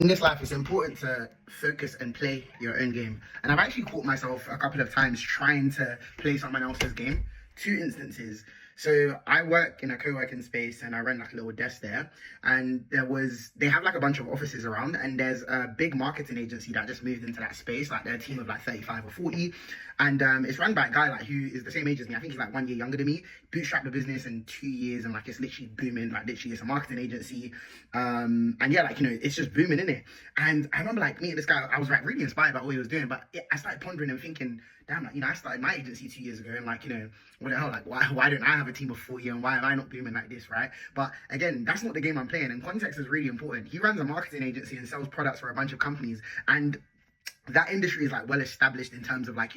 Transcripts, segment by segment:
In this life, it's important to focus and play your own game. And I've actually caught myself a couple of times trying to play someone else's game. Two instances. So I work in a co-working space and I run like a little desk there. And they have like a bunch of offices around, and there's a big marketing agency that just moved into that space. Like they're a team of like 35 or 40. And it's run by a guy like who is the same age as me. I think he's like 1 year younger than me. Bootstrapped the business in 2 years and like it's literally booming. Like literally it's a marketing agency. And yeah, like, it's just booming, in it. And I remember like meeting this guy, I was like really inspired by what he was doing, but I started pondering and thinking, damn, like, I started my agency 2 years ago, and like, what the hell, like, why don't I have a team of 40 and why am I not booming like this, right? But again, that's not the game I'm playing, and context is really important. He runs a marketing agency and sells products for a bunch of companies, and that industry is like well established in terms of like,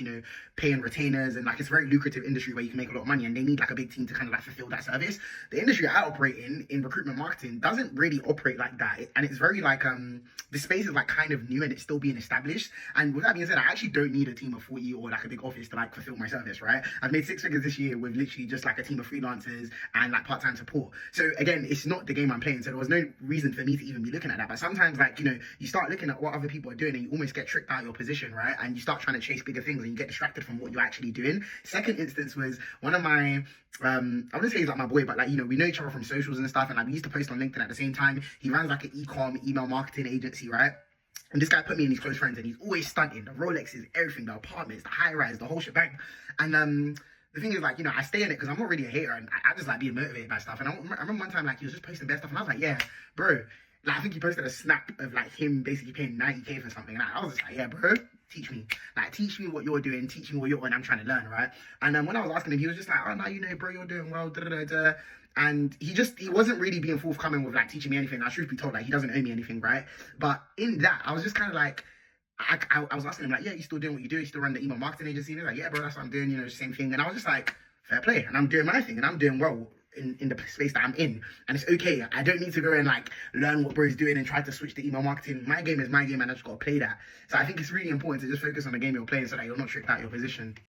paying retainers, and like it's a very lucrative industry where you can make a lot of money, and they need like a big team to kind of like fulfill that service. The industry I operate in recruitment marketing doesn't really operate like that, and it's very like the space is like kind of new and it's still being established. And with that being said, I actually don't need a team of 40 or like a big office to like fulfill my service, right? I've made 6 figures this year with literally just like a team of freelancers and like part-time support. So again, it's not the game I'm playing, so there was no reason for me to even be looking at that. But sometimes, like, you start looking at what other people are doing and you almost get tricked out of your position, right? And you start trying to chase bigger things and you get distracted from what you're actually doing. Second instance was one of my I wouldn't say he's like my boy, but like, we know each other from socials and stuff, and like we used to post on LinkedIn at the same time. He runs like an email marketing agency, right? And this guy put me in his close friends, and he's always stunting the Rolexes, everything, the apartments, the high rise, the whole shebang. And the thing is, like, I stay in it because I'm not really a hater, and I just like being motivated by stuff. And I remember one time, like, he was just posting best stuff, and I was like, yeah, bro. Like, I think he posted a snap of like him basically paying 90K for something, and I was just like, yeah, bro, teach me. Like, teach me what you're doing, teach me what you're doing. I'm trying to learn, right? And then when I was asking him, he was just like, oh no, bro, you're doing well, da da da da. And he wasn't really being forthcoming with like teaching me anything. Now, truth be told, like, he doesn't owe me anything, right? But in that, I was just kind of like, I was asking him, like, yeah, you still doing what you do? You still run the email marketing agency? And he was like, yeah, bro, that's what I'm doing, same thing. And I was just like, fair play. And I'm doing my thing and I'm doing well in the space that I'm in. And it's okay. I don't need to go and like learn what bro's doing and try to switch to email marketing. My game is my game and I just got to play that. So I think it's really important to just focus on the game you're playing so that you're not tricked out of your position.